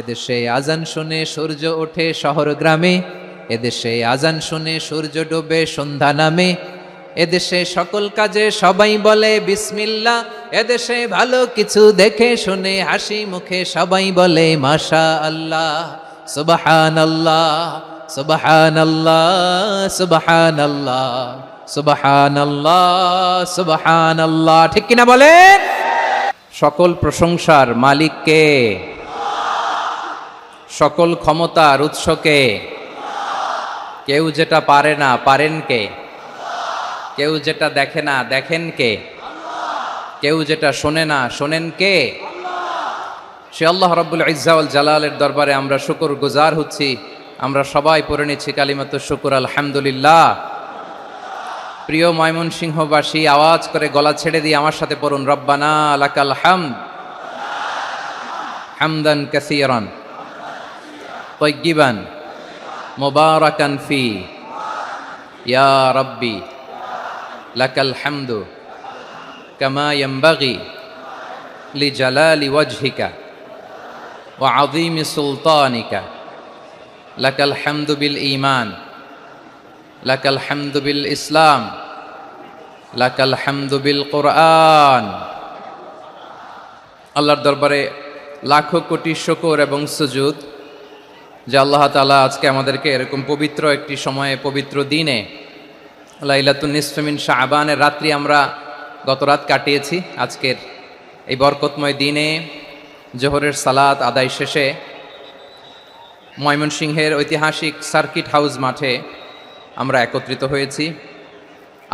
এদেশে আজান শুনে সূর্য ওঠে শহর গ্রামে, এদেশে আজান শুনে সূর্য ডোবে সন্ধ্যা নামে, এদেশে সকল কাজে সবাই বলে বিসমিল্লাহ, এদেশে ভালো কিছু দেখে শুনে হাসি মুখে সবাই বলে মাশা আল্লাহ, সুবহানাল্লাহ সুবহানাল্লাহ সুবহানাল্লাহ সুবহানাল্লাহ সুবহানাল্লাহ। ঠিক কিনা বলেন? সকল প্রশংসার মালিক কে? সকল ক্ষমতার উৎস কে? কেউ যেটা পারে না পারেন কে? কেউ যেটা দেখে না দেখেন কে? কেউ যেটা শোনে না শোনেন কে? সে আল্লাহ রাব্বুল ইজ্জা ওয়াল জালালের দরবারে আমরা শুকর গুজার হচ্ছি। আমরা সবাই পড়ে নিচ্ছি কালিমাতু শুকর আলহামদুলিল্লাহ। প্রিয় ময়মনসিংহবাসী, আওয়াজ করে গলা ছেড়ে দিয়ে আমার সাথে পড়ুন, রব্বানা লাকাল হামদ হামদান কাসীরান তাইয়্যিবান মুবারাকান ফি ইয়া রাব্বি লাকাল হামদু কামা ইয়ানবাগি লিজালালি ওয়াজহিকা ওয়া আযীমি সুলতানিকা লাকাল হামদু বিল ঈমান লাকাল হামদু বিল ইসলাম লাকাল হামদু বিল কুরআন। আল্লাহর দরবারে লাখো কোটি শুকর এবং সুজুদ যে আল্লাহ তাআলা আজকে আমাদেরকে এরকম পবিত্র একটি সময়ে, পবিত্র দিনে, লাইলাতুন নিসফে মিন শাবানের রাত্রি আমরা গত রাত কাটিয়েছি। আজকের এই বরকতময় দিনে জোহরের সালাত আদায় শেষে ময়মনসিংহের ঐতিহাসিক সার্কিট হাউস মাঠে আমরা একত্রিত হয়েছি।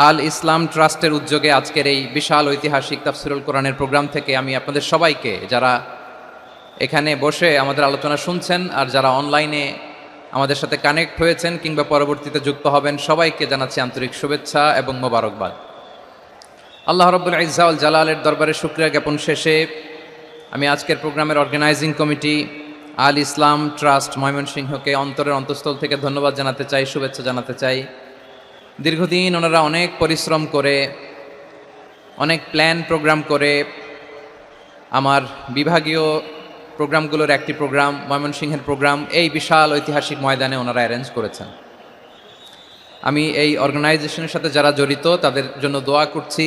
আল ইসলাম ট্রাস্টের উদ্যোগে আজকের এই বিশাল ঐতিহাসিক তাফসিরুল কোরআনের প্রোগ্রাম থেকে আমি আপনাদের সবাইকে, যারা এখানে বসে আমাদের আলোচনা শুনছেন আর যারা অনলাইনে আমাদের সাথে কানেক্ট হয়েছেন কিংবা পরবর্তীতে যুক্ত হবেন, সবাইকে জানাচ্ছি আন্তরিক শুভেচ্ছা এবং মোবারকবাদ। আল্লাহ রাব্বুল ইজ্জা ওয়াল জালালের দরবারে শুকরিয়া জ্ঞাপন শেষে আমি আজকের প্রোগ্রামের অর্গানাইজিং কমিটি আল ইসলাম ট্রাস্ট ময়মনসিংহকে অন্তরের অন্তঃস্থল থেকে ধন্যবাদ জানাতে চাই, শুভেচ্ছা জানাতে চাই। দীর্ঘদিন ওনারা অনেক পরিশ্রম করে, অনেক প্ল্যান প্রোগ্রাম করে আমার বিভাগীয় প্রোগ্রামগুলোর একটি প্রোগ্রাম, ময়মনসিংহের প্রোগ্রাম, এই বিশাল ঐতিহাসিক ময়দানে ওনারা অ্যারেঞ্জ করেছেন। আমি এই অর্গানাইজেশনের সাথে যারা জড়িত তাদের জন্য দোয়া করছি,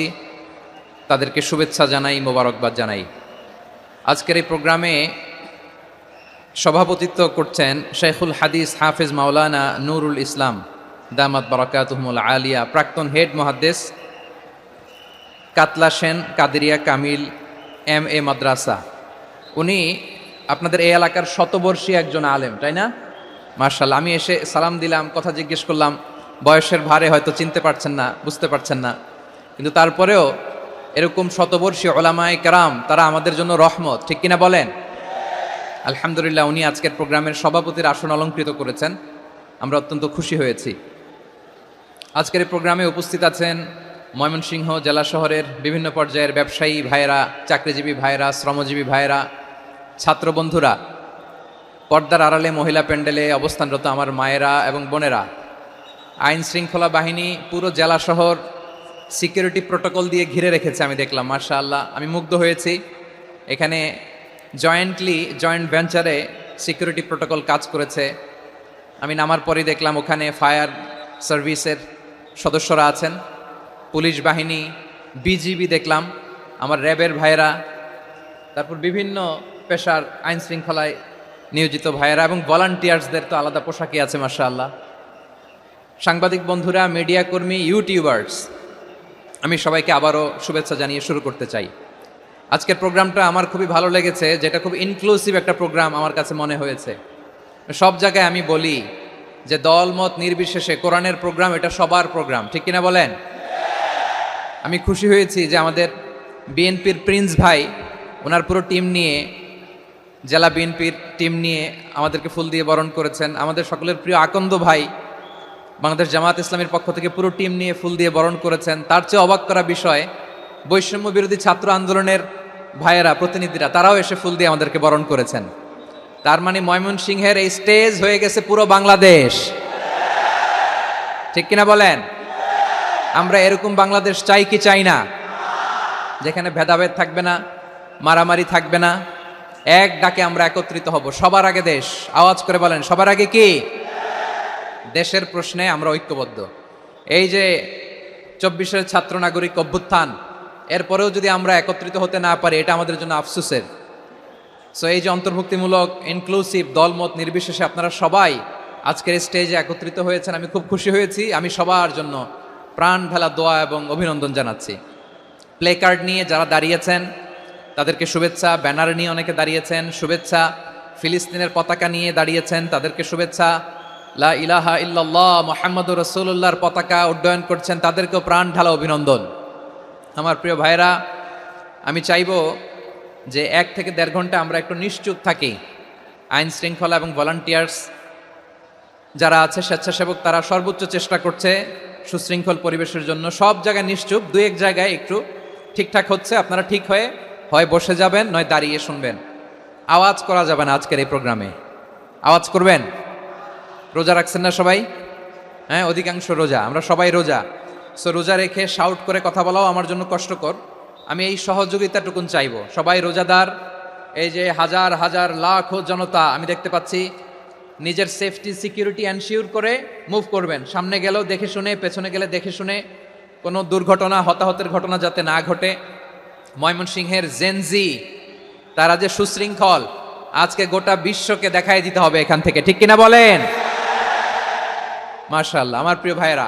তাদেরকে শুভেচ্ছা জানাই, মোবারকবাদ জানাই। আজকের এই প্রোগ্রামে সভাপতিত্ব করছেন শেখুল হাদিস হাফেজ মাওলানা নুরুল ইসলাম দামাত বারাকাতুহুমুল আলিয়া, প্রাক্তন হেড মুহাদ্দিস, কাতলা সেন কাদেরিয়া কামিল MA মাদ্রাসা। উনি আপনাদের এই এলাকার শতবর্ষী একজন আলেম, তাই না? মাশাআল্লাহ। আমি এসে সালাম দিলাম, কথা জিজ্ঞেস করলাম, বয়সের ভারে হয়তো চিনতে পারছেন না, বুঝতে পারছেন না, কিন্তু তারপরেও এরকম শতবর্ষী উলামায়ে কেরাম তারা আমাদের জন্য রহমত, ঠিক কিনা বলেন? আলহামদুলিল্লাহ। উনি আজকের প্রোগ্রামের সভাপতির আসন অলঙ্কৃত করেছেন, আমরা অত্যন্ত খুশি হয়েছি। আজকের এই প্রোগ্রামে উপস্থিত আছেন ময়মনসিংহ জেলা শহরের বিভিন্ন পর্যায়ের ব্যবসায়ী ভাইয়েরা, চাকরিজীবী ভাইয়েরা, শ্রমজীবী ভাইয়েরা, ছাত্র বন্ধুরা, পর্দার আড়ালে মহিলা প্যান্ডেলে অবস্থানরত আমার মায়েরা এবং বোনেরা, আইন শৃঙ্খলা বাহিনী পুরো জেলা শহর সিকিউরিটি প্রোটোকল দিয়ে ঘিরে রেখেছে, আমি দেখলাম। মাশাআল্লাহ, আমি মুগ্ধ হয়েছি। এখানে জয়েন্ট ভেঞ্চারে সিকিউরিটি প্রোটোকল কাজ করেছে। আমি নামার পরই দেখলাম ওখানে ফায়ার সার্ভিসের সদস্যরা আছেন, পুলিশ বাহিনী, বিজিবি দেখলাম, আমার র্যাবের ভাইয়েরা, তারপর বিভিন্ন পেশার আইন শৃঙ্খলায় নিয়োজিত ভাইয়েরা এবং ভলান্টিয়ার্সদের তো আলাদা পোশাকই আছে মাশাআল্লাহ। সাংবাদিক বন্ধুরা, মিডিয়া কর্মী, ইউটিউবার্স, আমি সবাইকে আবারও শুভেচ্ছা জানিয়ে শুরু করতে চাই। আজকের প্রোগ্রামটা আমার খুবই ভালো লেগেছে, যেটা খুব ইনক্লুসিভ একটা প্রোগ্রাম আমার কাছে মনে হয়েছে। সব জায়গায় আমি বলি যে দলমত নির্বিশেষে কোরআনের প্রোগ্রাম এটা সবার প্রোগ্রাম, ঠিক কিনা বলেন? আমি খুশি হয়েছি যে আমাদের বিএনপির প্রিন্স ভাই ওনার পুরো টিম নিয়ে, জেলা বিএনপির টিম নিয়ে আমাদেরকে ফুল দিয়ে বরণ করেছেন। আমাদের সকলের প্রিয় আকন্দ ভাই বাংলাদেশ জামাত ইসলামীর পক্ষ থেকে পুরো টিম নিয়ে ফুল দিয়ে বরণ করেছেন। তার চেয়ে অবাক করা বিষয়, বৈষম্য বিরোধী ছাত্র আন্দোলনের ভাইয়েরা, প্রতিনিধিরা, তারাও এসে ফুল দিয়ে আমাদেরকে বরণ করেছেন। তার মানে ময়মনসিংহের এই স্টেজ হয়ে গেছে পুরো বাংলাদেশ, ঠিক কিনা বলেন? আমরা এরকম বাংলাদেশ চাই কি চাই না? যেখানে ভেদাভেদ থাকবে না, মারামারি থাকবে না, এক ডাকে আমরা একত্রিত হব। সবার আগে দেশ, আওয়াজ করে বলেন সবার আগে কি? দেশের প্রশ্নে আমরা ঐক্যবদ্ধ। এই যে 24-এর ছাত্র নাগরিক অভ্যুত্থান, এরপরেও যদি আমরা একত্রিত হতে না পারি, এটা আমাদের জন্য আফসোসের। সো এই যে অন্তর্ভুক্তিমূলক ইনক্লুসিভ দলমত নির্বিশেষে আপনারা সবাই আজকের স্টেজে একত্রিত হয়েছেন, আমি খুব খুশি হয়েছি। আমি সবার জন্য প্রাণ ঢালা দোয়া এবং অভিনন্দন জানাচ্ছি। প্লে কার্ড নিয়ে যারা দাঁড়িয়েছেন তাদেরকে শুভেচ্ছা, ব্যানার নিয়ে অনেকে দাঁড়িয়েছেন শুভেচ্ছা, ফিলিস্তিনের পতাকা নিয়ে দাঁড়িয়েছেন তাদেরকে শুভেচ্ছা, লা ইলাহা ইল্লাল্লাহ মুহাম্মাদুর রাসূলুল্লাহর পতাকা উড্ডয়ন করছেন তাদেরকেও প্রাণ ঢালা অভিনন্দন। আমার প্রিয় ভাইরা, আমি চাইবো যে 1 থেকে 1.5 ঘন্টা আমরা একটু নিশ্চুপ থাকি। আইন শৃঙ্খলা এবং ভলান্টিয়ার্স যারা আছে, স্বেচ্ছাসেবক, তারা সর্বোচ্চ চেষ্টা করছে সুশৃঙ্খল পরিবেশের জন্য। সব জায়গায় নিশ্চুপ, 2-1 জায়গায় একটু ঠিকঠাক হচ্ছে। আপনারা ঠিক হয়ে হয় বসে যাবেন, নয় দাঁড়িয়ে শুনবেন। আওয়াজ করা যাবে না আজকের এই প্রোগ্রামে। আওয়াজ করবেন? রোজা রাখছেন না সবাই? হ্যাঁ, অধিকাংশ রোজা, আমরা সবাই রোজা। সো রোজা রেখে শাউট করে কথা বলাও আমার জন্য কষ্টকর। আমি এই সহযোগিতাটুকুন চাইবো। সবাই রোজাদার, এই যে হাজার হাজার লাখো জনতা আমি দেখতে পাচ্ছি, নিজের সেফটি সিকিউরিটি এনশিওর করে মুভ করবেন। সামনে গেলেও দেখে শুনে, পেছনে গেলে দেখে শুনে, কোনো দুর্ঘটনা হতাহতের ঘটনা যাতে না ঘটে। ময়মনসিংহের জেনজি তারা যে সুশৃঙ্খল, আজকে গোটা বিশ্বকে দেখাই দিতে হবে এখান থেকে, ঠিক কিনা বলেন? মাশাআল্লাহ। আমার প্রিয় ভাইয়েরা,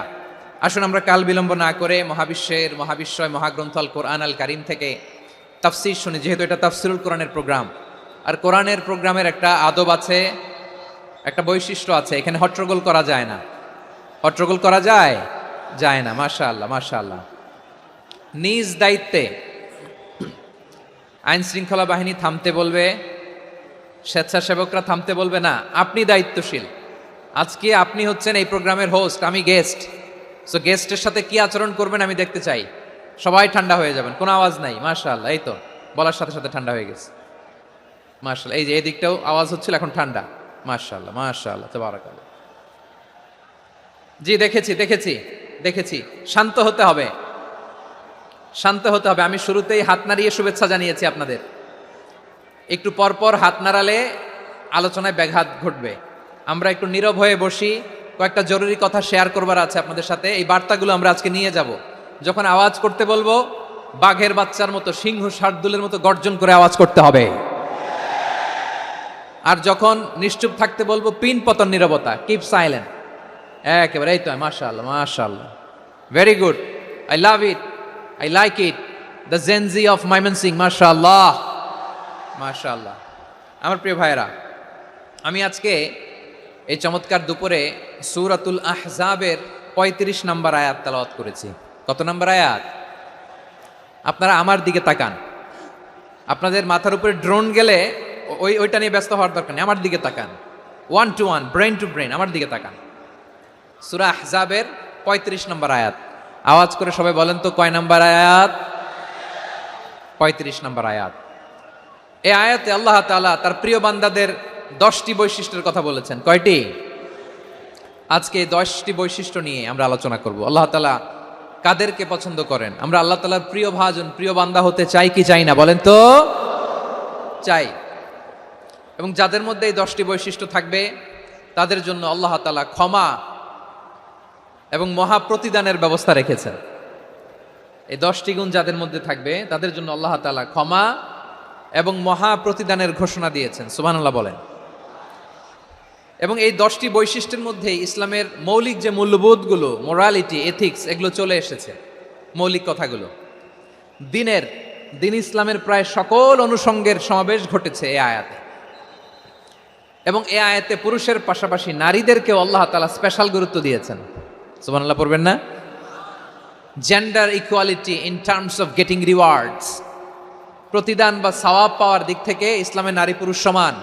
আসুন আমরা কাল বিলম্ব না করে মহাবিশ্বয় মহাগ্রন্থ আল কোরআন আল কারীম থেকে তাফসীর শুনি, যেহেতু এটা তাফসীরুল কোরআনের প্রোগ্রাম। আর কোরআনের প্রোগ্রামের একটা আদব আছে, একটা বৈশিষ্ট্য আছে, এখানে হট্টগোল করা যায় না। হট্টগোল করা যায় না। মাশাআল্লাহ মাশাআল্লাহ। নিজ দায়িত্বে আইন শৃঙ্খলা বাহিনী থামতে বলবে, স্বেচ্ছাসেবকরা থামতে বলবে না। আপনি দায়িত্বশীল। আজকে আপনি হচ্ছেন এই প্রোগ্রামের হোস্ট, আমি গেস্ট। সো গেস্টের সাথে কি আচরণ করবেন আমি দেখতে চাই। সবাই ঠান্ডা হয়ে যাবেন, কোনো আওয়াজ নাই। মাশাআল্লাহ, এই তো বলার সাথে সাথে ঠান্ডা হয়ে গেছে। মাশাআল্লাহ, এই যে এই দিকটাও আওয়াজ হচ্ছিল, এখন ঠান্ডা। মাশাআল্লাহ মাশাআল্লাহ, তাবারাকাল্লাহ। জি, দেখেছি। শান্ত হতে হবে, শান্ত হতে হবে। আমি শুরুতেই হাত নাড়িয়ে শুভেচ্ছা জানিয়েছি আপনাদের। একটু পরপর হাত নাড়ালে আলোচনায় ব্যাঘাত ঘটবে। আমরা একটু নীরব হয়ে বসি, কয়েকটা জরুরি কথা শেয়ার করবার আছে আপনাদের সাথে। এই বার্তাগুলো আমরা আজকে নিয়ে যাব। যখন আওয়াজ করতে বলবো, বাঘের বাচ্চার মতো, সিংহ শার্দুলের মতো গর্জন করে আওয়াজ করতে হবে। আর যখন নিশ্চুপ থাকতে বলবো, পিন পতন নীরবতা, কিপ সাইলেন্ট। একেবারে এই তো। মাশাআল্লাহ মাশাআল্লাহ, very good, I love it, I like it, the Gen Z of Mymensingh. মাশাআল্লাহ মাশাআল্লাহ। আমার প্রিয় ভাইয়েরা, আমি আজকে এই চমৎকার দুপুরে সূরাতুল আহজাবের 35 নম্বর আয়াত তেলাওয়াত করেছি। কত নম্বর আয়াত? আপনারা আমার দিকে তাকান। আপনাদের মাথার উপরে ড্রোন গেলে ওইটা নিয়ে ব্যস্ত হওয়ার দরকার নেই, আমার দিকে তাকান। 1 to 1, ব্রেন টু ব্রেন, আমার দিকে তাকান। সূরা আহজাবের 35 নম্বর আয়াত। আওয়াজ করে সবাই বলেন তো, কয় নম্বর আয়াত? 35 নম্বর আয়াত। এই আয়াতে আল্লাহ তাআলা তার প্রিয় বান্দাদের 10টি বৈশিষ্ট্যের কথা বলেছেন। কয়টি? আজকে 10টি বৈশিষ্ট্য নিয়ে আমরা আলোচনা করব। আল্লাহ তাআলা কাদেরকে পছন্দ করেন? আমরা আল্লাহ তাআলার প্রিয় ভাজন, প্রিয় বান্দা হতে চাই কি চাই না? বলেন তো। চাই। এবং যাদের মধ্যে এই 10টি বৈশিষ্ট্য থাকবে তাদের জন্য আল্লাহ তাআলা ক্ষমা এবং মহা প্রতিদানের ব্যবস্থা রেখেছেন। এই 10টি গুণ যাদের মধ্যে থাকবে তাদের জন্য আল্লাহ তাআলা ক্ষমা এবং মহা প্রতিদানের ঘোষণা দিয়েছেন। সুবহানাল্লাহ বলেন। এবং এই 10টি বৈশিষ্ট্যের মধ্যে ইসলামের মৌলিক যে মূল্যবোধগুলো, মোরালিটি, এথিক্স, এগুলো চলে এসেছে। মৌলিক কথাগুলো দিন ইসলামের প্রায় সকল অনুষঙ্গের সমাবেশ ঘটেছে এই আয়াতে। এবং এই আয়াতে পুরুষের পাশাপাশি নারীদেরকেও আল্লাহ তাআলা স্পেশাল গুরুত্ব দিয়েছেন। সুবহানাল্লাহ পড়বেন না? Gender equality in terms of getting rewards, প্রতিদান বা সওয়াব পাওয়ার দিক থেকে ইসলামে নারী পুরুষ সমান।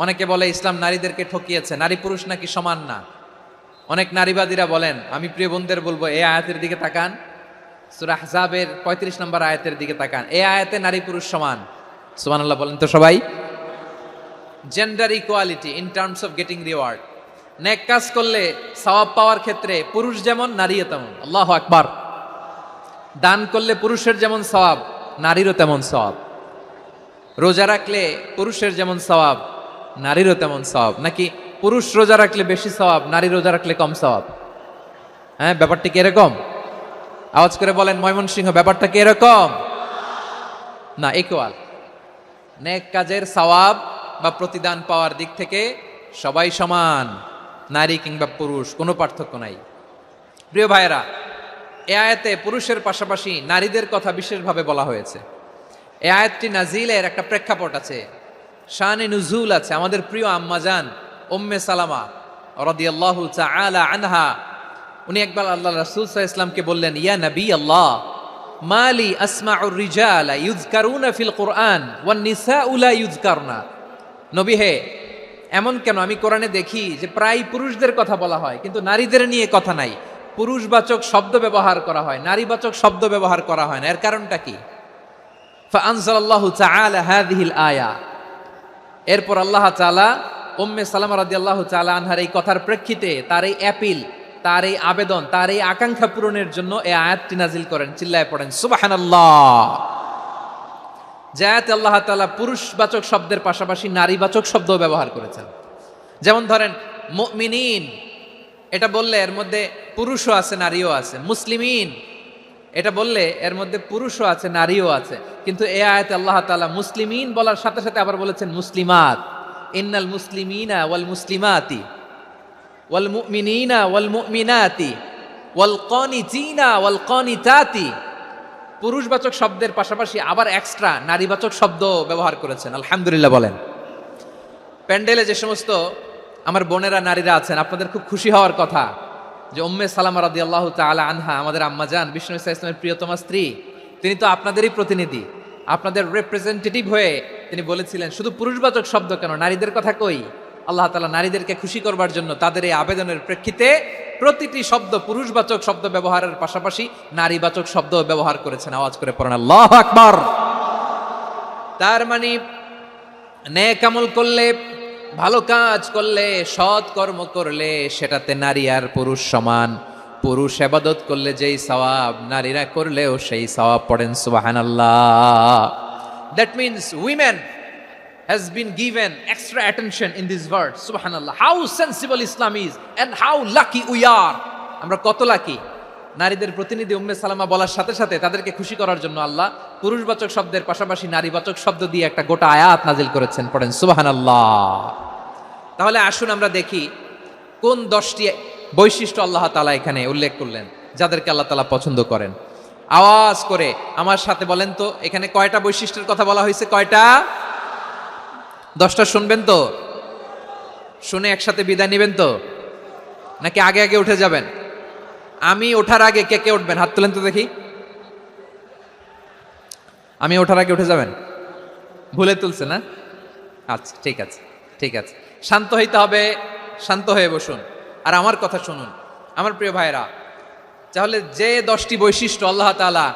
অনেকে বলে ইসলাম নারীদেরকে ঠকিয়েছে, নারী পুরুষ নাকি সমান না। অনেক নারীবাদীরা বলেন, আমি প্রিয় বোনদের বলবো, এই আয়াতের দিকে তাকান, সূরা আহজাবের 35 নম্বর আয়াতের দিকে তাকান। এই আয়াতে নারী পুরুষ সমান। সুবহানাল্লাহ বলেন তো সবাই। Gender equality in terms of getting reward, নেক কাজ করলে সওয়াব পাওয়ার ক্ষেত্রে পুরুষ যেমন নারীও তেমন। আল্লাহু আকবার। দান করলে পুরুষের যেমন সওয়াব, নারীরও তেমন সওয়াব। রোজা রাখলে পুরুষের যেমন সওয়াব নারীরও তেমন সওয়াব, নাকি পুরুষ রোজা রাখলে বেশি সওয়াব, নারী রোজা রাখলে কম সওয়াব? হ্যাঁ, ব্যাপারটা কি এরকম? আওয়াজ করে বলেন ময়মনসিংহ, ব্যাপারটা কি এরকম? না, ইকুয়াল। নেক কাজের সওয়াব বা প্রতিদান পাওয়ার দিক থেকে সবাই সমান, নারী কিংবা পুরুষ, কোনো পার্থক্য নাই। প্রিয় ভাইয়েরা, এ আয়াতে পুরুষের পাশাপাশি নারীদের কথা বিশেষভাবে বলা হয়েছে। এই আয়াতটি নাজিলের একটা প্রেক্ষাপট আছে, শানে নুজুল আছে। আমাদের প্রিয় আম্মাজান উম্মে সালামা রাদিয়াল্লাহু তাআলা আনহা, উনি একবার আল্লাহ রাসূল সাল্লাল্লাহু আলাইহি ওয়াসাল্লামকে বললেন, ইয়া নবী আল্লাহ, মালি আসমাউর রিজালা ইউযকারুনা ফিল কুরআন ওয়ান নিসাউ লা ইউযকারনা। নবী হে, এমন কেন আমি কোরআনে দেখি যে প্রায় পুরুষদের কথা বলা হয় কিন্তু নারীদের নিয়ে কথা নাই, পুরুষবাচক শব্দ ব্যবহার করা হয়, নারীবাচক শব্দ ব্যবহার করা হয় না, এর কারণটা কি? ফাআনজালাল্লাহু তাআলা হাযিহিল আয়া। এরপর আল্লাহ তাআলা উম্মে সালামা রাদিয়াল্লাহু তাআলা আনহার এই কথার প্রেক্ষিতে, তার এই অ্যাপিল, তার এই আবেদন, তার এই আকাঙ্ক্ষা পূরণের জন্য এই আয়াতটি নাজিল করেন। চিল্লায় পড়েন সুবহানাল্লাহ। যে আয়াতে আল্লাহ তাআলা পুরুষবাচক শব্দের পাশাপাশি নারীবাচক শব্দও ব্যবহার করেছেন। যেমন ধরেন মুমিনিন, এটা বললে এর মধ্যে পুরুষও আছে নারীও আছে। মুসলিমিন, এটা বললে এর মধ্যে পুরুষও আছে নারীও আছে। কিন্তু এই আয়াতে আল্লাহ তাআলা মুসলিমিন বলার সাথে সাথে আবার বলেছেন মুসলিমাত। ইন্নাল মুসলিমিনা ওয়াল মুসলিমাতি ওয়াল মুমিনিনা ওয়াল মুমিনাতি ওয়াল কানিতিনা ওয়াল কানিতাতি। পুরুষবাচক শব্দের পাশাপাশি আবার এক্সট্রা নারীবাচক শব্দ ব্যবহার করেছেন। আলহামদুলিল্লাহ বলেন। প্যান্ডেলে যে সমস্ত আমার বোনেরা নারীরা আছেন, আপনাদের খুব খুশি হওয়ার কথা যে উম্মে সালামা রাদিয়াল্লাহু তাআলা আনহা, আমাদের আম্মাজান বিষ্ণু ইসলামের প্রিয়তমা স্ত্রী, তিনি তো আপনাদেরই প্রতিনিধি, আপনাদের রিপ্রেজেন্টেটিভ হয়ে তিনি বলেছিলেন শুধু পুরুষবাচক শব্দ কেন, নারীদের কথা কই। আল্লাহ তাআলা নারীদেরকে খুশি করবার জন্য তাদের এই আবেদনের প্রেক্ষিতে প্রতিটি শব্দ পুরুষবাচক শব্দ ব্যবহারের পাশাপাশি নারীবাচক শব্দ ব্যবহার করেছেন। আওয়াজ করে পড়েন আল্লাহু আকবার। তার মানে নেক আমল করলে, ভালো কাজ করলে, সৎ কর্ম করলে সেটাতে নারী আর পুরুষ সমান। পুরুষ ইবাদত করলে যেই সওয়াব, নারীরা করলেও সেই সওয়াব। পড়েন সুবহানাল্লাহ। That means women has been given extra attention in this verse. Subhanallah, how sensible Islam is and how lucky we are. আমরা কত লাকি। নারীদের প্রতিনিধি উম্মে সালামা বলার সাথে সাথে তাদেরকে খুশি করার জন্য আল্লাহ পুরুষবাচক শব্দের পাশাপাশি নারীবাচক শব্দ দিয়ে একটা গোটা আয়াত নাজিল করেছেন। পড়েন সুবহানাল্লাহ। তাহলে আসুন আমরা দেখি কোন 10টি বৈশিষ্ট্য আল্লাহ তাআলা এখানে উল্লেখ করলেন যাদেরকে আল্লাহ তাআলা পছন্দ করেন। আওয়াজ করে আমার সাথে বলেন তো, এখানে কয়টা বৈশিষ্ট্যের কথা বলা হয়েছে? কয়টা? 10টা শুনবেন তো? শুনে একসাথে বিদায় নেবেন তো, নাকি আগে আগে উঠে যাবেন? আমি ওঠার আগে কে কে উঠবেন? হাত তুলেন তো দেখি। আমি ওঠার আগে উঠে যাবেন? ভুলে তুলছে না? আচ্ছা, ঠিক আছে, ঠিক আছে। শান্ত হইতে হবে, শান্ত হয়ে বসুন আর আমার কথা শুনুন। আমার প্রিয় ভাইরা, তাহলে যে 10টি বৈশিষ্ট্য আল্লাহ তাআলা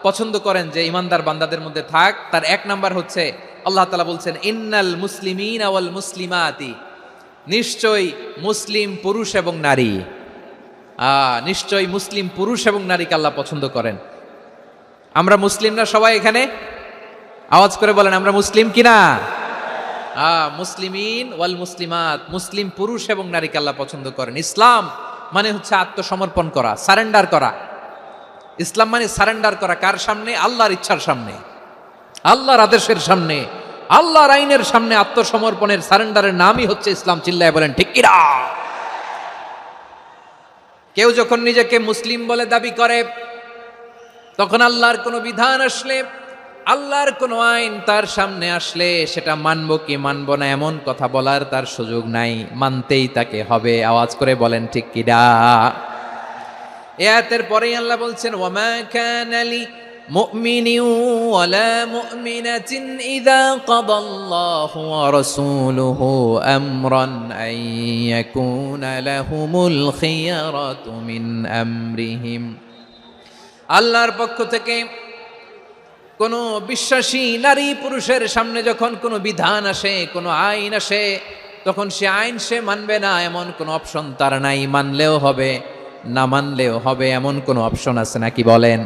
পছন্দ করেন যে ইমানদার বান্দাদের মধ্যে থাক, তার 1 নাম্বার হচ্ছে আল্লাহ তাআলা বলছেন ইন্নাল মুসলিমিনা ওয়াল মুসলিমাতি। নিশ্চয়ই মুসলিম পুরুষ এবং নারী, নিশ্চয়ই মুসলিম পুরুষ এবং নারীকে আল্লাহ পছন্দ করেন। আমরা মুসলিম না সবাই এখানে? আওয়াজ করে বলেন আমরা মুসলিম কিনা? মুসলিমিন ওয়াল মুসলিমাত, মুসলিম পুরুষ এবং নারীকে আল্লাহ পছন্দ করেন। ইসলাম মানে হচ্ছে আত্মসমর্পণ করা, সারেন্ডার করা। ইসলাম মানে সারেন্ডার করা কার সামনে? আল্লাহর ইচ্ছার সামনে, আল্লাহর আদেশের সামনে, আল্লাহর আইনের সামনে আত্মসমর্পণের, সারেন্ডারের নামই হচ্ছে ইসলাম। চিল্লায় বলেন ঠিক কিনা? কেউ যখন নিজেকে মুসলিম বলে দাবি করে, তখন আল্লাহর কোনো বিধান আসলে, আল্লাহর কোনো আইন তার সামনে আসলে সেটা মানবো কি মানবো না এমন কথা বলার তার সুযোগ নাই, মানতেই তাকে হবে। আওয়াজ করে বলেন ঠিক কিনা? এই আয়াতের পরেই আল্লাহ বলছেন ওয়ামা কানা লি মুমিনিন ওয়ালা মুমিনাতিন ইযা কাদাল্লাহু ওয়া রাসূলুহু আমরান আন ইয়াকুনা লাহুমুল খিয়ারাতু মিন আমরিহিম। আল্লাহর পক্ষ থেকে কোনো বিশ্বাসী নারী পুরুষের সামনে যখন কোনো বিধান আসে, কোনো আইন আসে, তখন সে আইন সে মানবে না এমন কোনো অপশন তার নাই। মানলেও হবে, না মানলেও হবে এমন কোনো অপশন আছে নাকি বলেন?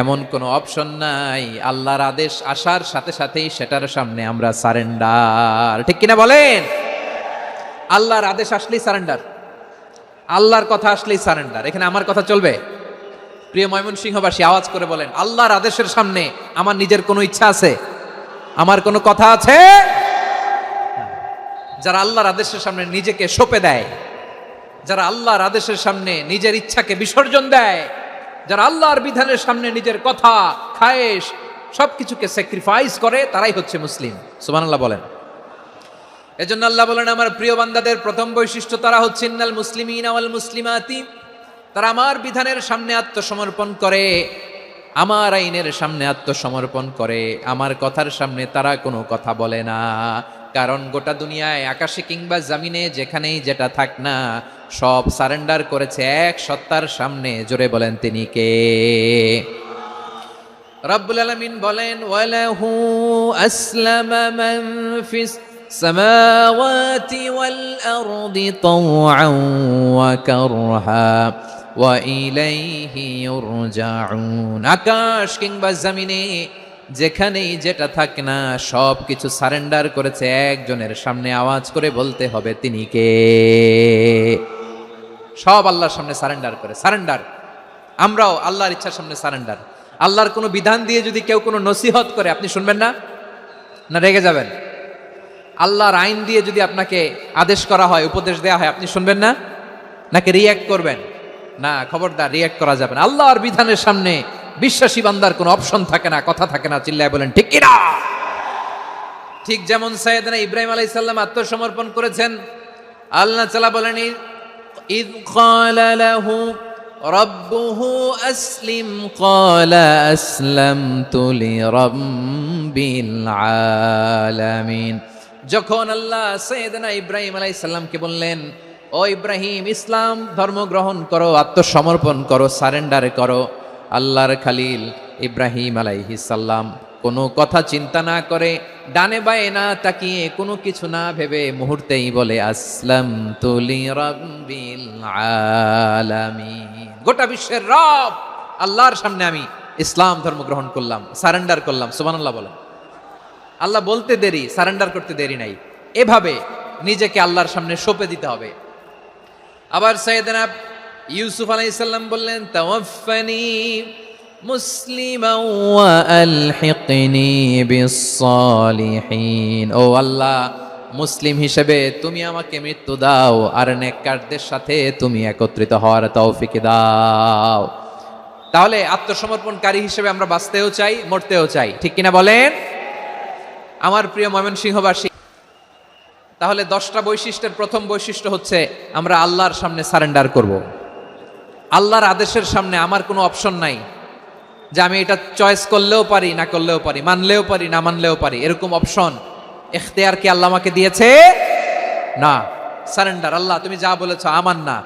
এমন কোনো অপশন নাই। আল্লাহর আদেশ আসার সাথে সাথেই সেটার সামনে আমরা সারেন্ডার। ঠিক কিনা বলেন? আল্লাহর আদেশ আসলেই সারেন্ডার, আল্লাহর কথা আসলেই সারেন্ডার। এখানে আমার কথা চলবে? প্রিয় ময়মনসিংহবাসী, আওয়াজ করে বলেন, আল্লাহর আদেশের সামনে আমার নিজের কোনো ইচ্ছা আছে? আমার কোনো কথা আছে? যারা আল্লাহর আদেশের সামনে নিজেকে সঁপে দেয়, যারা আল্লাহর আদেশের সামনে নিজের ইচ্ছাকে বিসর্জন দেয়, যারা আল্লাহর বিধানের সামনে নিজের কথা, খায়েশ সবকিছুকে স্যাক্রিফাইস করে, তারাই হচ্ছে মুসলিম। সুবহানাল্লাহ বলেন। এজন্য আল্লাহ বলেন, আমার প্রিয় বান্দাদের প্রথম বৈশিষ্ট্য তারা হচ্ছে ইন্নাল মুসলিমিনা ওয়াল মুসলিমাতি, তারা আমার বিধানের সামনে আত্মসমর্পণ করে, আমার আইনের সামনে আত্মসমর্পণ করে, আমার কথার সামনে তারা কোনো কথা বলে না। কারণ গোটা দুনিয়ায় আকাশে কিংবা জমিনে যেখানেই যেটা থাক না, সব সারেন্ডার করেছে এক সত্তার সামনে। জোরে বলেন, তিনি কে? রব্বুল আলামিন বলেন, ওয়ালাহু আসলামা মান ফিস সামাওয়াতি ওয়াল আরদি তাওআন ওয়া কারহা ওয়া ইলাইহি ইউরজাউন। আকাশ কিংবা জমিনে যেখানেই যেটা থাক না, সব কিছু সারেন্ডার করেছে একজনের সামনে। আওয়াজ করে বলতে হবে, তিনি কে? সব আল্লাহর সামনে সারেন্ডার করে। সারেন্ডার। আমরাও আল্লাহর ইচ্ছার সামনে সারেন্ডার। আল্লাহর কোনো বিধান দিয়ে যদি কেউ কোনো নসিহত করে, আপনি শুনবেন না? না রেগে যাবেন? আল্লাহর আইন দিয়ে যদি আপনাকে আদেশ করা হয়, উপদেশ দেওয়া হয়, আপনি শুনবেন না? নাকি রিয়্যাক্ট করবেন? না, খবরদার, রিয়্যাক্ট করা যাবে না। আল্লাহর বিধানের সামনে বিশ্বাসী বান্দার কোনো অপশন থাকে না, কথা থাকে না। চিল্লায় বলেন, ঠিক কিনা? ঠিক যেমন সাইয়েদনা ইব্রাহিম আলাইহিস সালাম আত্মসমর্পণ করেছেন। আল্লাহ তাআলা বলেন, ইয ক্বালা লাহু রাব্বুহু আসলিম ক্বালা আসলামতু লিরাব্বিল আলামিন। যখন আল্লাহ সাইয়েদনা ইব্রাহিম আলাইহিস সালামকে বললেন, ও ইব্রাহিম, ইসলাম ধর্ম গ্রহণ করো, আত্মসমর্পণ করো, সারেন্ডার করো, আল্লাহর খালিল ইব্রাহিম আলাইহিস সালাম কোনো কথা চিন্তা না করে, ডানে বায়ে না তাকিয়ে, কোনো কিছু না ভেবে মুহূর্তেই বলে, আসলামতু লিরাব্বিল আলামিন। গোটা বিশ্বের রব আল্লাহর সামনে আমি ইসলাম ধর্ম গ্রহণ করলাম, সারেন্ডার করলাম। সুবহানাল্লাহ বলেন। আল্লাহ বলতে দেরি, সারেন্ডার করতে দেরি নাই। এভাবে নিজেকে আল্লাহর সামনে সঁপে দিতে হবে। আবার সাইয়েদনা ইউসুফ আলাইহিস সালাম বললেন, তাওয়াফফানি মুসলিমান ওয়া আলহিকনি বিস-সালিহিন। ও আল্লাহ, মুসলিম হিসেবে তুমি আমাকে মৃত্যু দাও, আর নেককারদের সাথে তুমি একত্রিত হওয়ার তৌফিক দাও। তাহলে আত্মসমর্পণকারী হিসেবে আমরা বাঁচতেও চাই, মরতেও চাই। ঠিক কিনা বলেন? আমার প্রিয় ময়মনসিংহবাসী, তাহলে 10টা বৈশিষ্ট্যের প্রথম বৈশিষ্ট্য হচ্ছে আমরা আল্লাহর সামনে সারেন্ডার করব। আল্লাহর আদেশের সামনে আমার কোনো অপশন নাই যে আমি এটা চয়েস করলেও পারি, না করলেও পারি, মানলেও পারি, না মানলেও পারি। এরকম অপশন, ইখতিয়ার কি আল্লাহ আমাকে দিয়েছে? না। সারেন্ডার। আল্লাহ তুমি যা বলেছো, আমান্না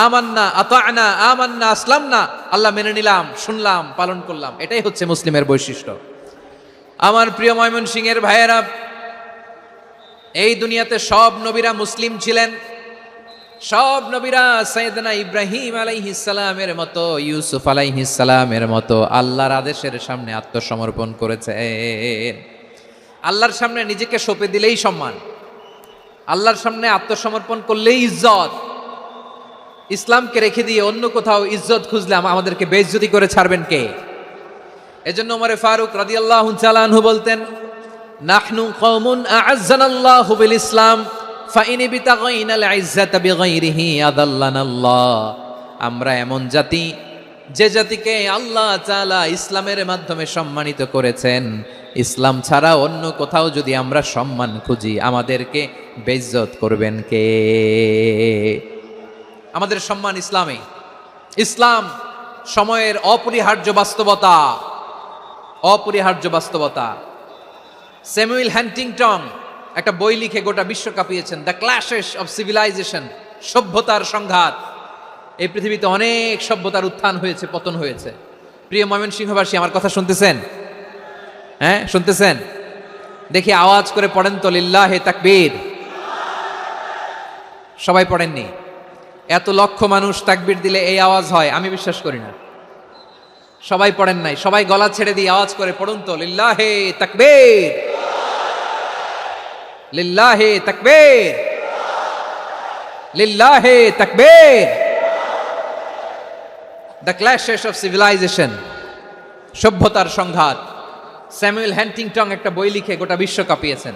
আমান্না আতা'না আমান্না আসলামনা, আল্লাহ মেনে নিলাম, শুনলাম, পালন করলাম। এটাই হচ্ছে মুসলিমের বৈশিষ্ট্য। আমার প্রিয় ময়মনসিংহের ভাইয়েরা, এই দুনিয়াতে সব নবীরা মুসলিম ছিলেন। সব নবীরা সাইয়েদনা ইব্রাহিম আলাইহিস সালামের মতো, ইউসুফ আলাইহিস সালামের মতো আল্লাহর আদেশের সামনে আত্মসমর্পণ করেছেন। আল্লাহর সামনে নিজেকে সঁপে দিলেই সম্মান, আল্লাহর সামনে আত্মসমর্পণ করলেই ইজ্জত। ইসলামকে রেখে দিয়ে অন্য কোথাও ইজ্জত খুঁজলে আমাদেরকে বেইজ্জতি করে ছাড়বেন কে? এজন্য ওমর ফারুক রাদিয়াল্লাহু তাআলা আনহু বলতেন, নাহনু কওমুন আ'আজ্জানাল্লাহু বিল ইসলাম ফাইন বিতাগাইনাল ইজ্জাতা বিগাইরিহি আদাল্লানাল্লাহ। আমরা এমন জাতি, যে জাতিকে আল্লাহ তাআলা ইসলামের মাধ্যমে সম্মানিত করেছেন। ইসলাম ছাড়া অন্য কোথাও যদি আমরা সম্মান খুঁজি, আমাদেরকে বেইজ্জত করবেন কে? আমাদের সম্মান ইসলামে। ইসলাম সময়ের অপরিহার্য বাস্তবতা, অপরিহার্য বাস্তবতা। স্যামুয়েল হ্যান্টিংটন একটা বই লিখে গোটা বিশ্ব কাঁপিয়েছেন, দ্য ক্ল্যাশেস অফ সিভিলাইজেশন, সভ্যতার সংঘাত। এই পৃথিবীতে অনেক সভ্যতার উত্থান হয়েছে, পতন হয়েছে। প্রিয় ময়মনসিংহবাসী, আমার কথা শুনতেছেন? হ্যাঁ, শুনতেছেন? দেখি আওয়াজ করে পড়েন তো, লিল্লাহে তাকবীর। সবাই পড়েননি? এত লক্ষ মানুষ তাকবীর দিলে এই আওয়াজ হয়? আমি বিশ্বাস করি না। সবাই পড়েন নাই, সবাই গলা ছেড়ে দিয়ে আওয়াজ করে পড়ুন তো, লিল্লাহে তাকবীর, লিল্লাহে তাকবীর, লিল্লাহে তাকবীর। দ্য ক্ল্যাশেস অফ সিভিলাইজেশন, সভ্যতার সংঘাত। স্যামুয়েল হ্যান্টিংটন একটা বই লিখে গোটা বিশ্ব কাঁপিয়েছেন।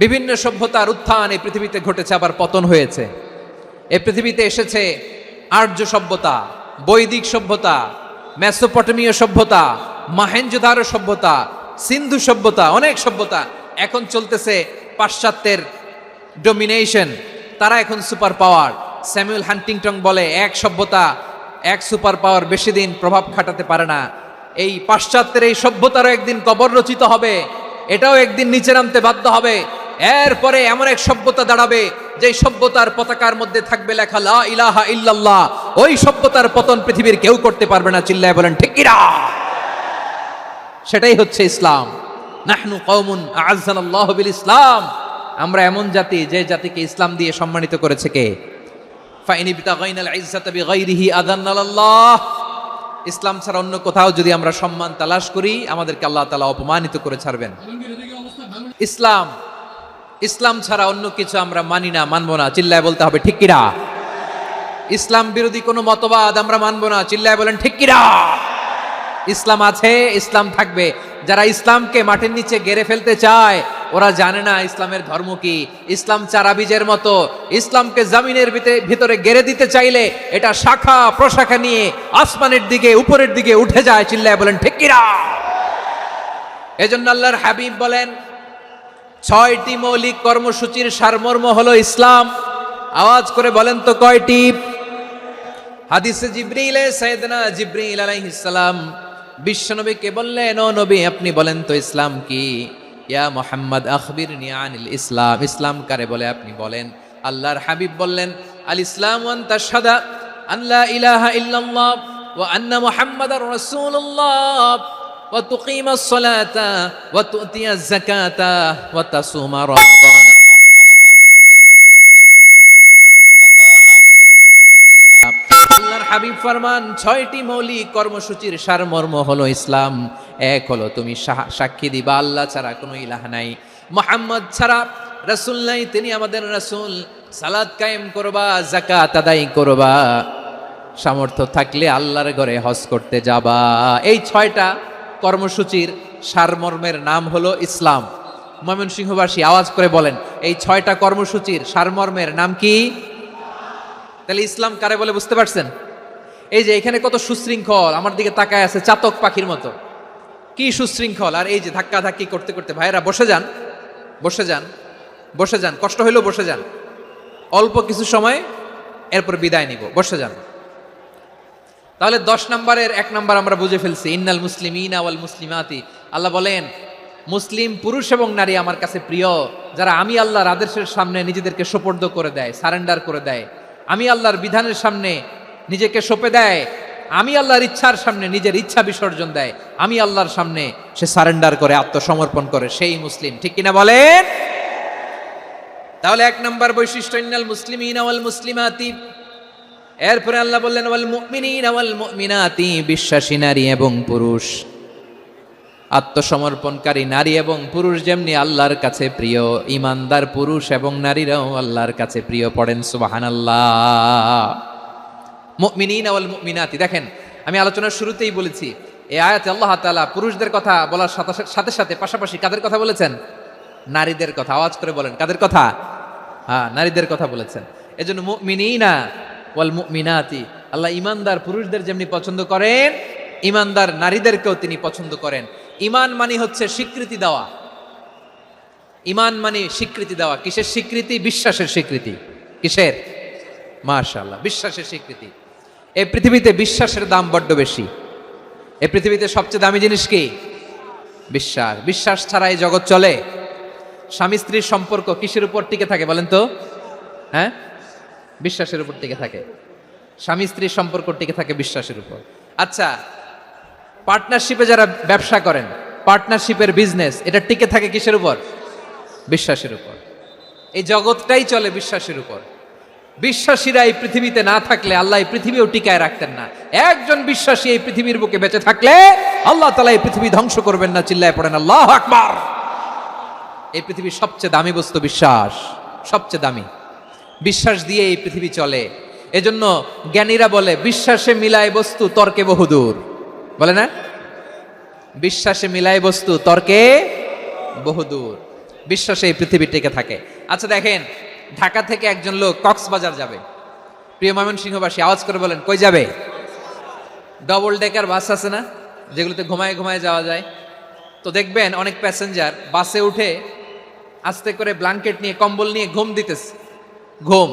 বিভিন্ন সভ্যতার উত্থান এই পৃথিবীতে ঘটেছে, আবার পতন হয়েছে। এই পৃথিবীতে এসেছে আর্য সভ্যতা, বৈদিক সভ্যতা, মেসোপটেমীয় সভ্যতা, মহেঞ্জোদারো সভ্যতা, সিন্ধু সভ্যতা, অনেক সভ্যতা। এখন চলতেছে পাশ্চাত্যের ডোমিনেশন, তারা এখন সুপার পাওয়ার। স্যামুয়েল হান্টিংটন বলে এক সভ্যতা, এক সুপার পাওয়ার বেশি দিন প্রভাব খাটাতে পারে না। এই পাশ্চাত্যের এই সভ্যতারও একদিন কবর রচিত হবে, এটাও একদিন নিচে নামতে বাধ্য হবে। এরপরে এমন এক সভ্যতা দাঁড়াবে যে সভ্যতার পতাকার মধ্যে থাকবে লেখা লা ইলাহা ইল্লাল্লাহ। ওই সভ্যতার পতন পৃথিবীর কেউ করতে পারবে না, চিল্লায় বলেন ঠিক কিনা? সেটাই হচ্ছে ইসলাম। নাহনু কওমুন আ'আজ্জানাল্লাহু বিল ইসলাম, আমরা এমন জাতি যে জাতিকে ইসলাম দিয়ে সম্মানিত করেছে কে? ফাইন ইবতাগাইনাল ইজ্জাতা বিগাইরিহি আযান্নাল্লাহ। ইসলাম ছাড়া অন্য কোথাও যদি আমরা সম্মান তালাশ করি, আমাদেরকে আল্লাহ তাআলা অপমানিত করে ছাড়বেন। ইসলাম, ইসলাম ছাড়া অন্য কিছু আমরা মানি না, মানবো না, চিল্লায় বলতে হবে ঠিক কিনা? ইসলাম বিরোধী কোনো মতবাদ আমরা মানবো না, চিল্লায় বলেন ঠিক কিনা? ইসলাম আছে, ইসলাম থাকবে। যারা ইসলামকে মাটির নিচে গেড়ে ফেলতে চায়, ওরা জানে না ইসলামের ধর্ম কি। ইসলাম চারা বীজের মতো, ইসলামকে জমিনের ভিতরে গেড়ে দিতে চাইলে এটা শাখা প্রশাখা নিয়ে আসমানের দিকে, উপরের দিকে উঠে যায়, চিল্লায় বলেন ঠিক কিনা? এজন্য আল্লাহর হাবিব বলেন 6টি মৌলিক কর্মসূচির সারমর্ম হলো ইসলাম। আওয়াজ করে বলেন তো কয়টি? হাদিসে জিবরিলে সাইয়েদনা জিবরিল আলাইহিস সালাম বিশ্বনবীকে বললেন, ও নবী আপনি বলেন তো ইসলাম কি? ইয়া মুহাম্মদ আখবিরনি আনিল ইসলাম, ইসলাম কারে বলে আপনি বলেন। আল্লাহর হাবিব বললেন, আল ইসলামু আন তাশহাদা আন লা ইলাহা ইল্লাল্লাহ ওয়া আন্না মুহাম্মাদার রাসূলুল্লাহ ওয়া তুকিমাস সালাতা ওয়া তুতিয়াজ যাকাতা ওয়া তাসুমা রমাদান। আল্লাহর হাবিব ফরমান 6টি মৌলিক কর্মসূচির সারমর্ম হলো ইসলাম। এক হলো তুমি সাক্ষী দিবা আল্লাহ ছাড়া কোনো ইলাহ নাই, মুহাম্মদ ছাড়া রাসূল নাই, তিনি আমাদের রাসূল। সালাত কায়েম করবা, যাকাত আদায় করবা, সামর্থ্য থাকলে আল্লাহর ঘরে হজ করতে যাবা। এই 6টা কর্মসূচির সারমর্মের নাম হলো ইসলাম। ময়মনসিংহবাসী আওয়াজ করে বলেন, এই 6টা কর্মসূচির সারমর্মের নাম কি? তাহলে ইসলাম কারে বলে বুঝতে পারছেন? এই যে এখানে কত সুশৃঙ্খল, আমার দিকে তাকায় আছে চাতক পাখির মতো, কি সুশৃঙ্খল। আর এই যে ধাক্কা ধাক্কি করতে করতে, ভাইরা বসে যান, বসে যান, বসে যান, কষ্ট হইলেও বসে যান, অল্প কিছু সময় এরপর বিদায় নিব, বসে যান। তাহলে 10 নম্বরের 1 নম্বর আমরা বুঝে ফেলছি, ইন্নাল মুসলিমিনা ওয়াল মুসলিমাতি। আল্লাহ বলেন মুসলিম পুরুষ এবং নারী আমার কাছে প্রিয়, যারা আমি আল্লাহর আদেশের সামনে নিজেদেরকে সোপর্দ করে দেয়, সারেন্ডার করে দেয়, আমি আল্লাহর বিধানের সামনে নিজেকে সঁপে দেয়, আমি আল্লাহর ইচ্ছার সামনে নিজের ইচ্ছা বিসর্জন দেয়, আমি আল্লাহর সামনে সে সারেন্ডার করে, আত্মসমর্পণ করে, সেই মুসলিম। ঠিক কিনা বলেন? তাহলে 1 নম্বর বৈশিষ্ট্য ইন্নাল মুসলিমিনা ওয়াল মুসলিমাতি। এরপরে আল্লাহ বললেন ওয়াল মুমিনিনা ওয়াল মুমিনাতি, বিশ্বাসী নারী এবং পুরুষ, আত্মসমর্পণকারী নারী এবং পুরুষ যেমনি আল্লাহর কাছে প্রিয়, ইমানদার পুরুষ এবং নারীরাও আল্লাহর কাছে প্রিয়। পড়েন সুবহানাল্লাহ। মুমিনিনা ওয়াল মুমিনাতি। দেখেন, আমি আলোচনার শুরুতেই বলেছি এই আয়াতে আল্লাহ তাআলা পুরুষদের কথা বলার সাথে সাথে পাশাপাশি কাদের কথা বলেছেন? নারীদের কথা। আওয়াজ করে বলেন কাদের কথা? হ্যাঁ, নারীদের কথা বলেছেন। এজন্য মুমিনিনা ওয়াল মুমিনাতি, আল্লাহ ইমানদার পুরুষদের যেমনি পছন্দ করেন, ইমানদার নারীদেরকেও তিনি পছন্দ করেন। ইমান মানে হচ্ছে স্বীকৃতি দেওয়া। ইমান মানে স্বীকৃতি দেওয়া। কিসের স্বীকৃতি? বিশ্বাসের স্বীকৃতি। কিসের? মাশাআল্লাহ, বিশ্বাসের স্বীকৃতি। এই পৃথিবীতে বিশ্বাসের দাম বড্ড বেশি। এই পৃথিবীতে সবচেয়ে দামি জিনিস কি? বিশ্বাস। বিশ্বাস ছাড়া এই জগৎ চলে? স্বামী স্ত্রীর সম্পর্ক কিসের উপর টিকে থাকে বলেন তো? হ্যাঁ, বিশ্বাসের উপর টিকে থাকে। স্বামী স্ত্রীর সম্পর্ক টিকে থাকে বিশ্বাসের উপর। আচ্ছা, পার্টনারশিপে যারা ব্যবসা করেন, পার্টনারশিপের বিজনেস, এটা টিকে থাকে কিসের উপর? বিশ্বাসের উপর। এই জগৎটাই চলে বিশ্বাসের উপর। বিশ্বাসীরা এই পৃথিবীতে না থাকলে আল্লাহ এই পৃথিবীও টিকায় রাখতেন না। একজন বিশ্বাসী এই পৃথিবীর বুকে বেঁচে থাকলে আল্লাহ তাআলা এই পৃথিবী ধ্বংস করবেন না। চিল্লায় পড়েন আল্লাহু আকবার। এই পৃথিবীর সবচেয়ে দামি বস্তু বিশ্বাস, সবচেয়ে দামি। বিশ্বাস দিয়ে এই পৃথিবী চলে। এজন্য জ্ঞানীরা বলে বিশ্বাসে মিলায় বস্তু তর্কে বহুদূর, বলে না? বিশ্বাসে মিলায় বস্তু তর্কে বহুদূর। বিশ্বাসে এই পৃথিবী টিকে থাকে। আচ্ছা দেখেন, ঢাকা থেকে একজন লোক কক্সবাজার যাবে। প্রিয় ময়মনসিংহবাসী আওয়াজ করে বলেন, কই যাবে? ডবল ডেকার বাস আছে না, যেগুলোতে ঘুমায় ঘুমায় যাওয়া যায়। তো দেখবেন অনেক প্যাসেঞ্জার বাসে উঠে আস্তে করে ব্ল্যাঙ্কেট নিয়ে কম্বল নিয়ে ঘুম দিতেছে। ঘুম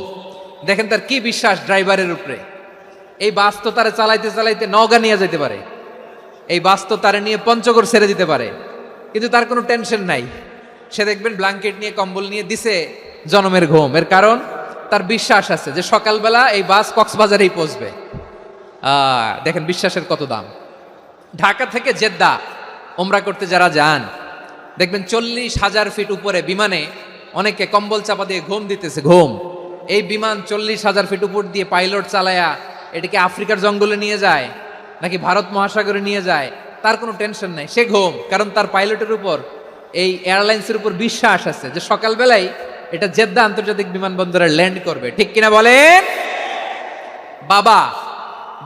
দেখেন তার কি বিশ্বাস ড্রাইভারের উপরে। এই বাস তো তারা চালাইতে চালাইতে নওগাঁ নিয়ে যেতে পারে, এই বাস তো তারা নিয়ে পঞ্চগড় ছেড়ে দিতে পারে, কিন্তু তার কোনো টেনশন নাই। সে দেখবেন ব্ল্যাঙ্কেট নিয়ে কম্বল নিয়ে দিছে জনমের ঘুম। এর কারণ তার বিশ্বাস আছে যে সকালবেলা এই বাস কক্সবাজারেই পৌঁছবে। দেখেন বিশ্বাসের কত দাম। ঢাকা থেকে জেদ্দা ওমরা করতে যারা যান দেখবেন 40,000 ফিট উপরে বিমানে অনেকে কম্বল চাপা দিয়ে ঘুম দিতেছে। ঘুম এই বিমান 40,000 ফিট উপর দিয়ে পাইলট চালায়া এটাকে আফ্রিকার জঙ্গলে নিয়ে যায় নাকি ভারত মহাসাগরে নিয়ে যায়, তার কোনো টেনশন নাই। সে ঘুম, কারণ তার পাইলটের উপর, এই এয়ারলাইন্সের উপর বিশ্বাস আছে যে সকালবেলায় এটা জেদ্দা আন্তর্জাতিক বিমানবন্দরে ল্যান্ড করবে। ঠিক কিনা বলেন? বাবা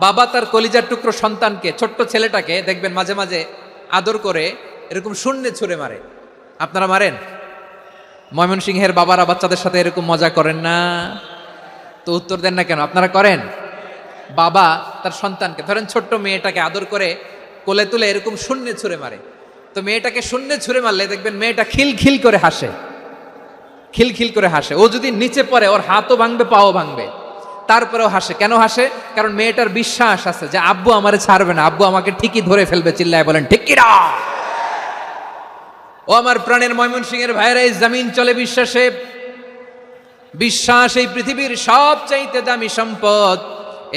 বাবা তার কলিজার টুকরো সন্তানকে, ছোট্ট ছেলেটাকে দেখবেন মাঝে মাঝে আদর করে এরকম শূন্যে ছুঁড়ে মারে। আপনারা মারেন? ময়মনসিংহের বাবারা বাচ্চাদের সাথে এরকম মজা করেন না? তো উত্তর দেন না কেন? আপনারা করেন? বাবা তার সন্তানকে, ধরেন ছোট্ট মেয়েটাকে আদর করে কোলে তুলে এরকম শূন্যে ছুঁড়ে মারে। তো মেয়েটাকে শূন্যে ছুঁড়ে মারলে দেখবেন মেয়েটা খিলখিল করে হাসে, খিলখিল করে হাসে। ও যদি নিচে পড়ে ওর হাতও ভাঙবে, পাও ভাঙবে, তারপরেও হাসে। কেন হাসে? কারণ মেয়েটার বিশ্বাস আছে যে আব্বু আমারে ছাড়বে না, আব্বু আমাকে ঠিকই ধরে ফেলবে। চিল্লায় বলেন ঠিক কিনা? ও আমার প্রাণের ময়মনসিংহের ভাইরা, এই জমিন চলে বিশ্বাসে। বিশ্বাস এই পৃথিবীর সবচাইতে দামি সম্পদ।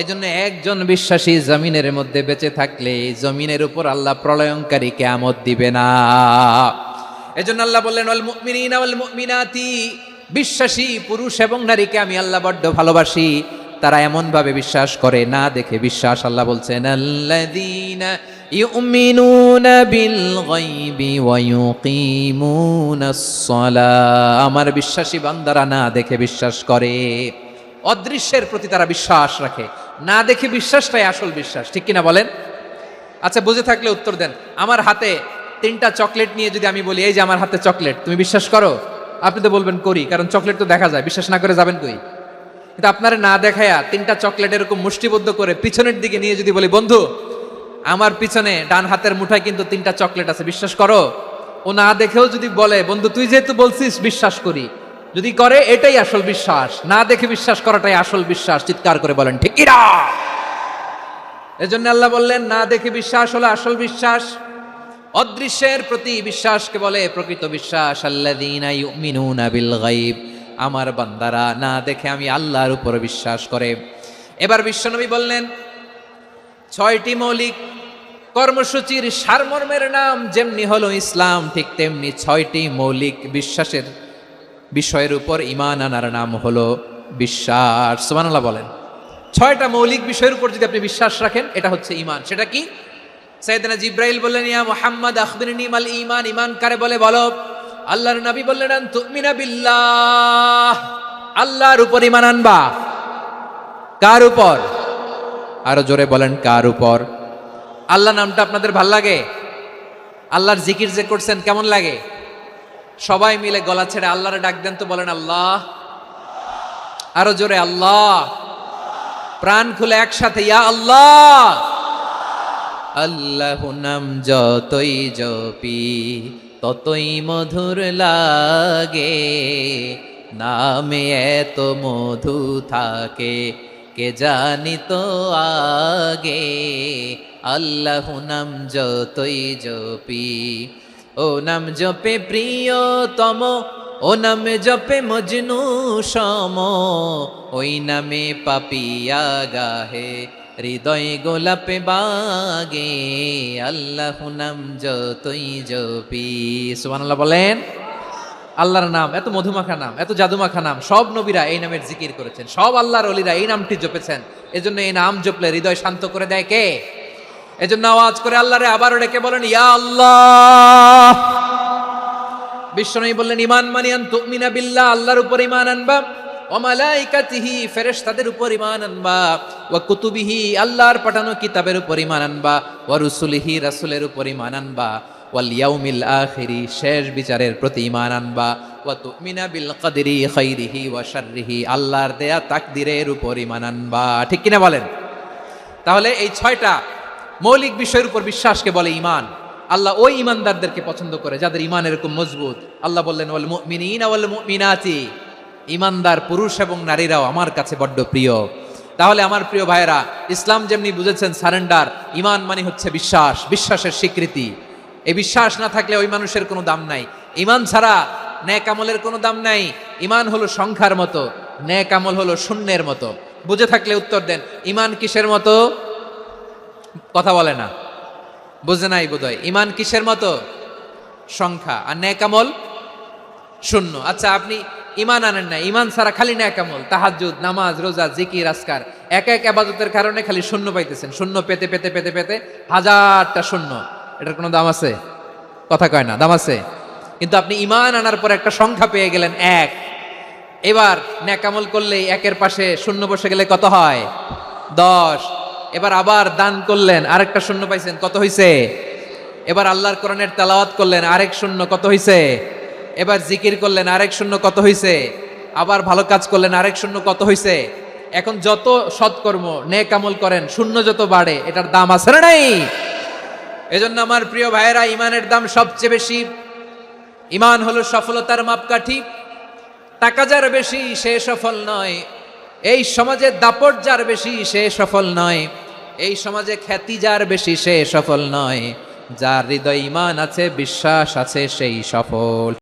এজন্য একজন বিশ্বাসী জমিনের মধ্যে বেঁচে থাকলে জমিনের উপর আল্লাহ প্রলয়ঙ্কারী কিয়ামত দিবে না। এজন্য আল্লাহ বললেন ওয়াল মুমিনিনা ওয়াল মুমিনাতি, বিশ্বাসী পুরুষ এবং নারীকে আমি আল্লাহ বড্ড ভালোবাসি। তারা এমন ভাবে বিশ্বাস করে না দেখে বিশ্বাস। আল্লাহ বলছেন আল্লাযীনা ইউমিনুনা বিল গায়বি ওয়া ইউকিমুনাস সালাহ, আমার বিশ্বাসী বান্দারা না দেখে বিশ্বাস করে। অদৃশ্যের প্রতি তারা বিশ্বাস রাখে, না দেখে বিশ্বাসটাই আসল বিশ্বাস। ঠিক কিনা বলেন? আচ্ছা বুঝে থাকলে উত্তর দেন। আমার হাতে 3টা চকলেট নিয়ে যদি আমি বলি এই যে আমার হাতে চকলেট, তুমি বিশ্বাস করো? আপনি তো বলবেন করি, কারণ চকলেট তো দেখা যায়। বিশ্বাস না করে যাবেন কই? কিন্তু আপনারা না দেখায়া 3টা চকলেট এরকম মুষ্টিবদ্ধ করে পিছনের দিকে নিয়ে যদি বলি বন্ধু আমার পিছনে ডান হাতের মুঠায় কিন্তু 3টা চকলেট আছে, বিশ্বাস করো? ও না দেখেও যদি বলে বন্ধু তুই যেহেতু বলছিস বিশ্বাস করি, যদি করে এটাই আসল বিশ্বাস। না দেখে বিশ্বাস করাটাই আসল বিশ্বাস। চিৎকার করে বলেন ঠিক কিনা? এজন্য আল্লাহ বললেন না দেখে বিশ্বাস হলো আসল বিশ্বাস। অদৃশ্যের প্রতি বিশ্বাসকে বলে প্রকৃত বিশ্বাস। আল্লাযীনা ইউমিনুনা বিল গায়ব, আমার বান্দারা না দেখে আমি আল্লাহর উপর বিশ্বাস করে। এবার বিশ্বনবী বললেন 6টি মৌলিক কর্মসূচির সারমর্মের নাম যেমনি হলো ইসলাম, ঠিক তেমনি 6টি মৌলিক বিশ্বাসের বিষয়ের উপর ঈমান আনার নাম হলো বিশ্বাস। সুবহানাল্লাহ বলেন। 6টা মৌলিক বিষয়ের উপর যদি আপনি বিশ্বাস রাখেন এটা হচ্ছে ঈমান। সেটা কি? সাইয়েদনা জিব্রাইল বললেন ইয়া মুহাম্মদ আখবিরনি মাল ঈমান, ঈমান কারে বলে বলো। আল্লাহর নবী বললেন আন তুমিনা বিল্লাহ, আল্লাহর উপর ঈমান আনবা। কার উপর? আরো জোরে বলেন কার উপর? আল্লাহ নামটা আপনাদের ভাল লাগে? আল্লাহর জিকির যে করছেন কেমন লাগে? সবাই মিলে গলা ছেড়ে আল্লাহরে ডাক দেন তো, বলেন আল্লাহ। আরো জোরে আল্লাহ। প্রাণ খুলে একসাথে ইয়া আল্লাহ। আল্লাহ নাম যতই জপি ততই মধুর লাগে, নামে এত মধু থাকে কে জানি তো আগে। আল্লাহ নাম যতই জপি, ও নাম জপে প্রিয়তম, ও নামে জপে মজনু সম, ওই নামে পাপিয়া গাহে হৃদয় গোলাপে বাগে। আল্লাহ নাম যতই জপি। সুবহানাল্লাহ বলেন। আল্লাহর নাম, এত মধুমাখা নাম, এত জাদুমাখা নাম, সব নবীরা এই নামের জিকির করেছেন, সব আল্লাহর ওলিরা এই নামটি জপেছেন। এজন্য এই নাম জপলে হৃদয় শান্ত করে দেয় কে? এজন্য আওয়াজ করে আল্লাহরে আবারও ডেকে বলেন ইয়া আল্লাহ। বিশ্বনবী বললেন ইমান মানিয়ান তুমিনা বিল্লাহ, আল্লাহর উপর ইমান আনবা, ওয়া মালাইকাতিহি ফেরেশতাদের উপর ইমান আনবা, ওয়া কুতুবিহি আল্লাহর পাঠানো কিতাবের উপর ইমান আনবা, ওয়া রুসুলিহি রাসূলের উপর ইমান আনবা, ওয়াল ইয়াউমিল আখিরি শেষ বিচারের প্রতি ইমান আনবা, ওয়া তুমিনা বিল কদরি খাইরিহি ওয়া শাররিহি আল্লাহর দেয়া তাকদীরের উপর ইমান আনবা। ঠিক কিনা বলেন? তাহলে এই 6টা মৌলিক বিষয়ের উপর বিশ্বাসকে বলে ঈমান। আল্লাহ ওই ঈমানদারদেরকে পছন্দ করে যাদের ঈমান এরকম মজবুত। আল্লাহ বললেন ওয়াল মুমিনিনা ওয়াল মুমিনাতি, ঈমানদার পুরুষ এবং নারীরাও আমার কাছে বড্ড প্রিয়। তাহলে আমার প্রিয় ভাইরা, ইসলাম যেমনি বুঝেছেন সারেন্ডার, ঈমান মানে হচ্ছে বিশ্বাস, বিশ্বাসের স্বীকৃতি। এই বিশ্বাস না থাকলে ওই মানুষের কোনো দাম নাই। ঈমান ছাড়া নেক আমলের কোনো দাম নাই। ঈমান হলো সংখ্যার মতো, নেক আমল হলো শূন্যের মতো। বুঝে থাকলে উত্তর দেন, ঈমান কিসের মতো? কথা বলে না, বুঝে নাই বোধহয়। ঈমান কিসের মতো? সংখ্যা। আর নেক আমল শূন্য। আচ্ছা, আপনি ঈমান আনেন না, ঈমান ছাড়া খালি নেক আমল, তাহাজ্জুদ, নামাজ, রোজা, জিকির, আজকার, এক এক ইবাদতের কারণে খালি শূন্য পাইতেছেন। শূন্য পেতে পেতে পেতে পেতে হাজারটা শূন্য। এটার কোনো দাম আছে? কথা কয় না, দাম আছে। কিন্তু আপনি ঈমান আনার পর একটা সংখ্যা পেয়ে গেলেন, এক। এবার নেক আমল করলে একের পাশে শূন্য বসে গেলে কত হয়? 10। এবার আবার দান করলেন, আরেকটা শূন্য পাইছেন, কত হইছে? এবার আল্লাহর কোরআনের তেলাওয়াত করলেন, আরেক শূন্য, কত হইছে? এবার জিকির করলেন, আরেক শূন্য, কত হইছে? আবার ভালো কাজ করলেন, আরেক শূন্য, কত হইছে? এখন যত সৎকর্ম নেক আমল করেন, শূন্য যত বাড়ে, এটার দাম আছে না নাই? এজন্য আমার প্রিয় ভাইয়েরা, ঈমানের দাম সবচেয়ে বেশি। ঈমান হলো সফলতার মাপকাঠি। টাকা যার বেশি সে সফল নয়, এই সমাজে দাপট যার বেশি সে সফল নয়, এই সমাজে খ্যাতি যার বেশি সে সফল নয়, যার হৃদয়ে ঈমান আছে, বিশ্বাস আছে, সেই সফল।